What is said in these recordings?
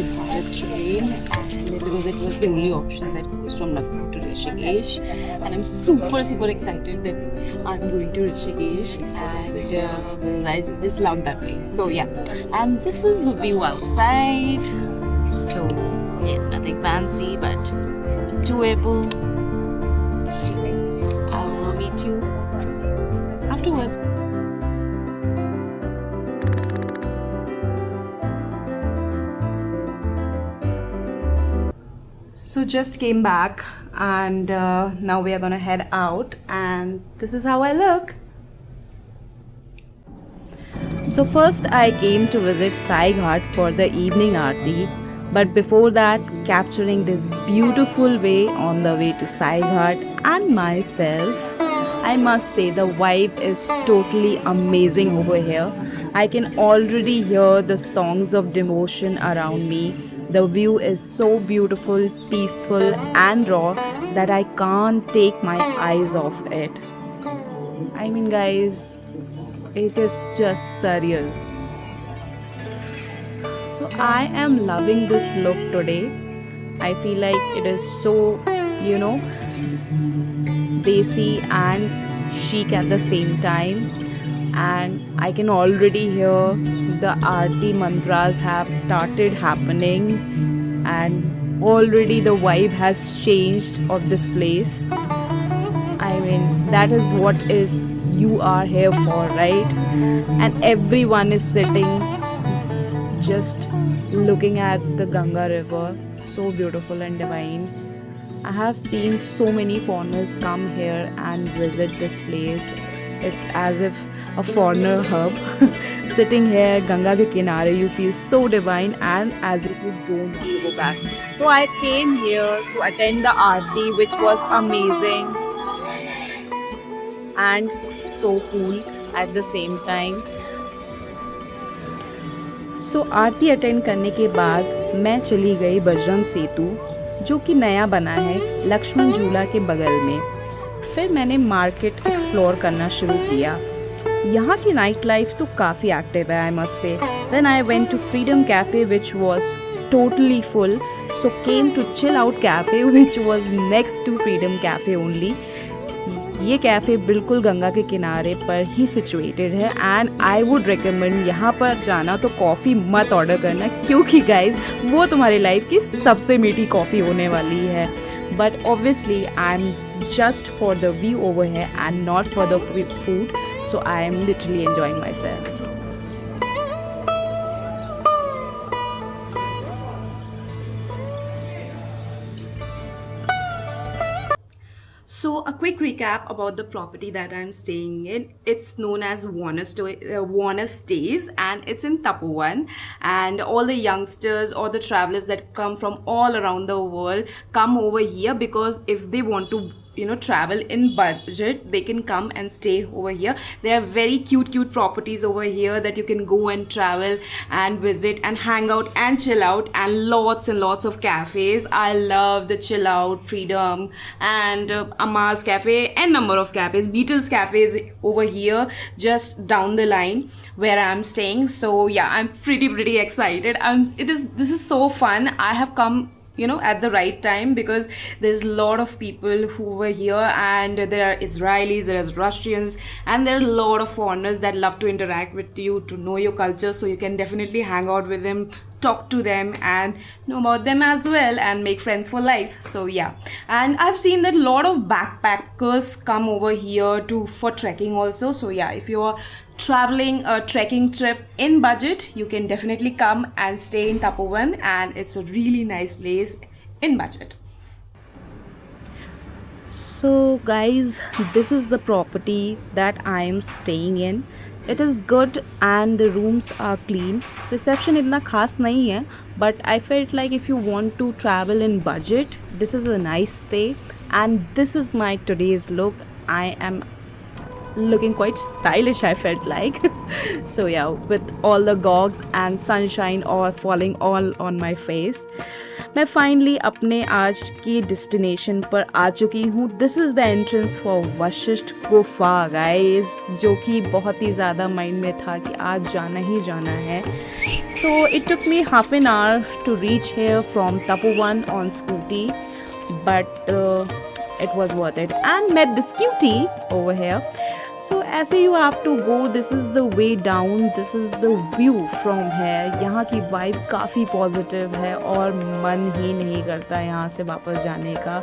Vande Bharat train, and because it was the only option that goes from Lucknow to Rishikesh, and I'm super excited that I'm going to Rishikesh, and I just love that place. So yeah, and this is the view outside. So yeah, nothing fancy, but doable. So I'll meet you afterwards. So just came back, and now we are gonna head out, and this is how I look. So first I came to visit Sai Ghat for the evening aarti, but before that capturing this beautiful way on the way to Sai Ghat and myself, I must say the vibe is totally amazing over here. I can already hear the songs of devotion around me. The view is so beautiful, peaceful, and raw that I can't take my eyes off it. I mean, guys, it is just surreal. So, I am loving this look today. I feel like it is so, you know, desi and chic at the same time, and I can already hear the aarti mantras have started happening, and already the vibe has changed of this place. I mean, that is what is you are here for, right? And everyone is sitting just looking at the Ganga river, so beautiful and divine. I have seen so many foreigners come here and visit this place. It's as if a foreigner hub. Sitting here, Ganga ke kinare, you feel so divine and as if you don't want to go back. So I came here to attend the aarti, which was amazing and so cool at the same time. So Aarti attend करने के बाद मैं चली गई बजरंग सेतु, जो कि नया बना है लक्ष्मण झूला के बगल में। फिर मैंने मार्केट एक्सप्लोर करना शुरू किया। यहाँ की नाइट लाइफ तो काफ़ी एक्टिव है, I must say. Then I went to Freedom Cafe which was totally full, so came to Chill Out Cafe which was next to Freedom Cafe only. ये cafe बिल्कुल गंगा के किनारे पर ही सिचुएटेड है, एंड आई वुड रिकमेंड यहाँ पर जाना तो कॉफ़ी मत ऑर्डर करना, क्योंकि गाइज वो तुम्हारी लाइफ की सबसे मीठी कॉफ़ी होने वाली है। But obviously I am just for the view over है and not for the food, so I am literally enjoying myself. So a quick recap about the property that I'm staying in. It's known as Warner Stays, and it's in Tapovan. And all the youngsters or the travelers that come from all around the world come over here, because if they want to travel in budget, they can come and stay over here. There are very cute properties over here that you can go and travel and visit and hang out and chill out, and lots of cafes. I love the chill out, freedom, and Amar's cafe and number of cafes. Beatles cafes over here just down the line where I'm staying. So yeah, I'm pretty excited. This is so fun. I have come at the right time, because there's a lot of people who were here, and there are Israelis, there are Russians, and there are a lot of foreigners that love to interact with you, to know your culture. So you can definitely hang out with them, talk to them, and know about them as well, and make friends for life. So yeah, and I've seen that a lot of backpackers come over here for trekking also. So yeah, if you are traveling a trekking trip in budget, you can definitely come and stay in Tapovan, and it's a really nice place in budget. So guys, this is the property that I am staying in. It is good and the rooms are clean. Reception इतना खास नहीं है, but I felt like if you want to travel in budget, this is a nice stay, and this is my today's look. I am looking quite stylish, I felt like. So yeah, with all the gogs and sunshine all falling all on my face, मैं finally अपने आज की destination पर आ चुकी हूँ. This is the entrance for Vashishtha गुफा guys, जो कि बहुत ही ज़्यादा माइंड में था कि आज जाना ही जाना है. So it took me half an hour to reach here from Tapovan on scooty, but it was worth it, and met this cutie over here. So ऐसे you have to go. This is the way down. This is the view from here. यहाँ की vibe काफ़ी positive है और मन ही नहीं करता यहाँ से वापस जाने का.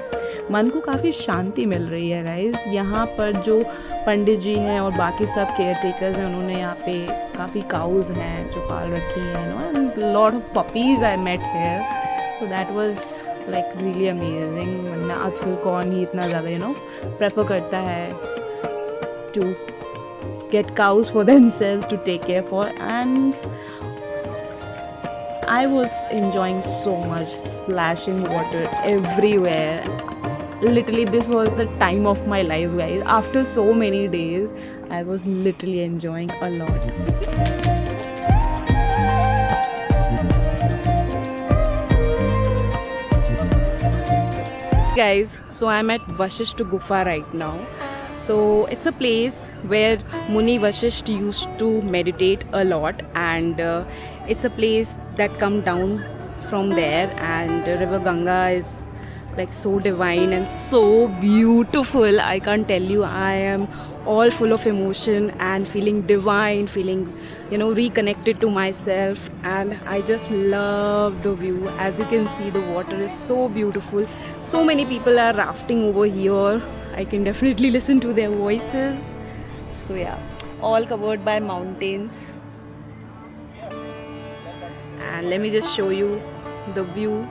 मन को काफ़ी शांति मिल रही है गाइस. यहाँ पर जो पंडित जी हैं और बाकी सब केयर टेकर्स हैं, उन्होंने यहाँ पे काफ़ी काउज हैं जो पाल रखी हैं, and lot of puppies I met here. So that was like really amazing. वरना आजकल कौन ही इतना ज़्यादा प्रेफर करता है to get cows for themselves to take care for, and I was enjoying so much, splashing water everywhere. Literally this was the time of my life guys. After so many days I was literally enjoying a lot. Guys, so I'm at Vashisht Gufa right now. So it's a place where Muni Vashisht used to meditate a lot, and it's a place that come down from there, and River Ganga is like so divine and so beautiful. I can't tell you, I am all full of emotion and feeling divine, feeling reconnected to myself, and I just love the view. As you can see, the water is so beautiful. So many people are rafting over here. I can definitely listen to their voices. So yeah, all covered by mountains, and let me just show you the view.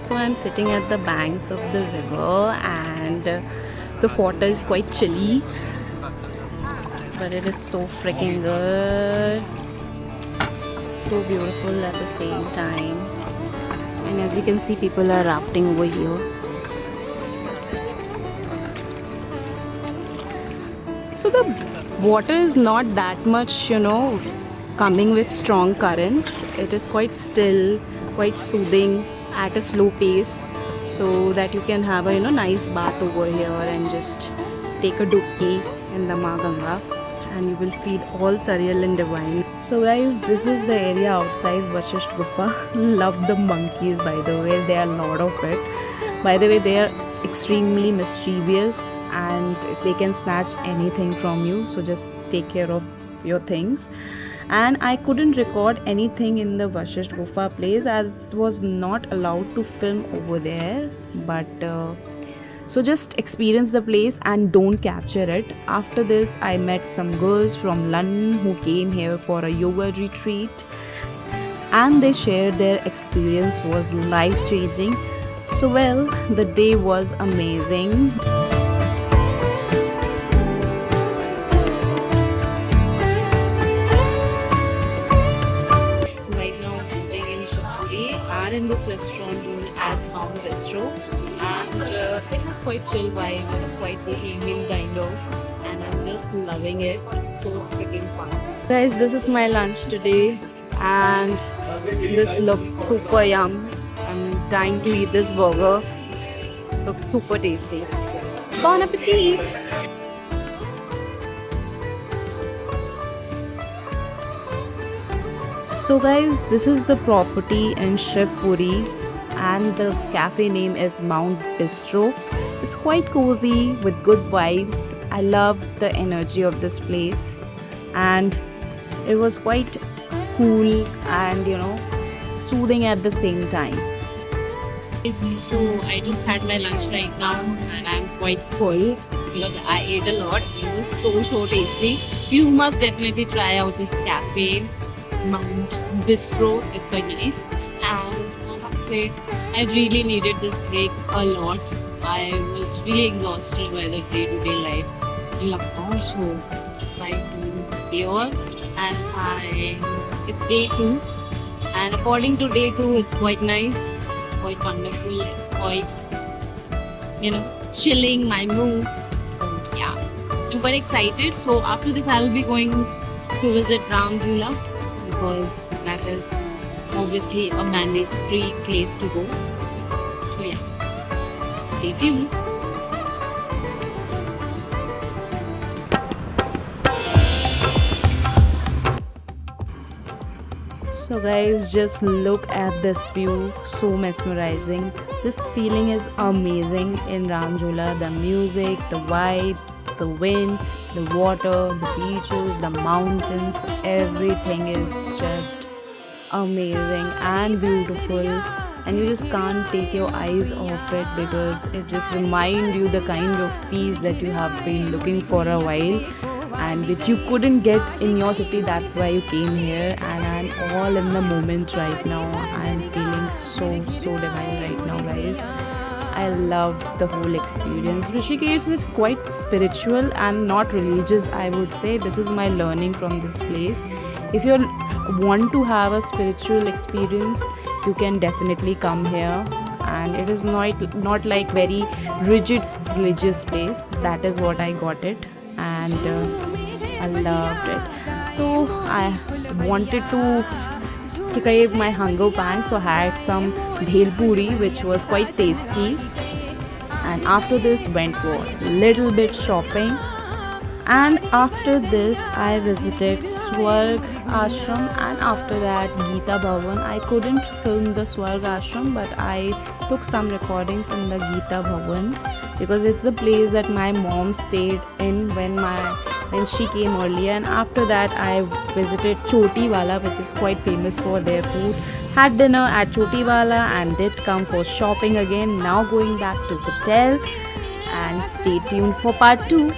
So I'm sitting at the banks of the river, and the water is quite chilly, but it is so freaking good, so beautiful at the same time. And as you can see, people are rafting over here. So the water is not that much coming with strong currents. It is quite still, quite soothing at a slow pace, so that you can have a nice bath over here and just take a dubki in the Ma Ganga, and you will feel all surreal and divine. So guys, this is the area outside Vashisht Gufa. Love the monkeys, by the way. There are a lot of it. By the way, they are extremely mischievous, and they can snatch anything from you, so just take care of your things. And I couldn't record anything in the Vashisht Gufa place as it was not allowed to film over there, but so just experience the place and don't capture it. After this, I met some girls from London who came here for a yoga retreat, and they shared their experience was life-changing. So well, the day was amazing. In this restaurant known as Mount Bistro, and it has quite chill vibe, quite bohemian kind of, and I'm just loving it. It's so freaking fun. Guys, this is my lunch today, and this looks super yum. I'm dying to eat this burger. Looks super tasty. Bon appetit! So guys, this is the property in Shivpuri, and the cafe name is Mount Bistro. It's quite cozy with good vibes. I love the energy of this place, and it was quite cool and soothing at the same time. So I just had my lunch right now, and I'm quite full because I ate a lot. It was so tasty. You must definitely try out this cafe, Mount Bistro. It's quite nice, and I must say I really needed this break a lot. I was really exhausted by the day-to-day life in Lucknow, so I to here and it's day two, and according to day two, it's quite nice, quite wonderful. It's quite chilling my mood. So yeah, I'm quite excited. So after this, I'll be going to visit Ram Jhula because that is obviously a mandatory place to go. So yeah, stay tuned. So, guys, just look at this view, so mesmerizing. This feeling is amazing in Ramjula. The music, the vibe, the wind, the water, the beaches, the mountains, everything is just amazing and beautiful. And you just can't take your eyes off it because it just reminds you the kind of peace that you have been looking for a while and which you couldn't get in your city. That's why you came here, and I'm all in the moment right now. I'm feeling so divine right now, guys. I loved the whole experience. Rishikesh is quite spiritual and not religious, I would say. This is my learning from this place. If you want to have a spiritual experience, you can definitely come here. And it is not like very rigid religious place. That is what I got it, and I loved it. So I wanted to crave my hunger pangs, so I had some bhel puri, which was quite tasty. And after this, went for little bit shopping. And after this, I visited Swarg Ashram, and after that, Geeta Bhavan. I couldn't film the Swarg Ashram, but I took some recordings in the Geeta Bhavan because it's the place that my mom stayed in when she came earlier. And after that, I visited Choti Wala, which is quite famous for their food. Had dinner at Choti Wala and did come for shopping again. Now going back to hotel, and stay tuned for part 2.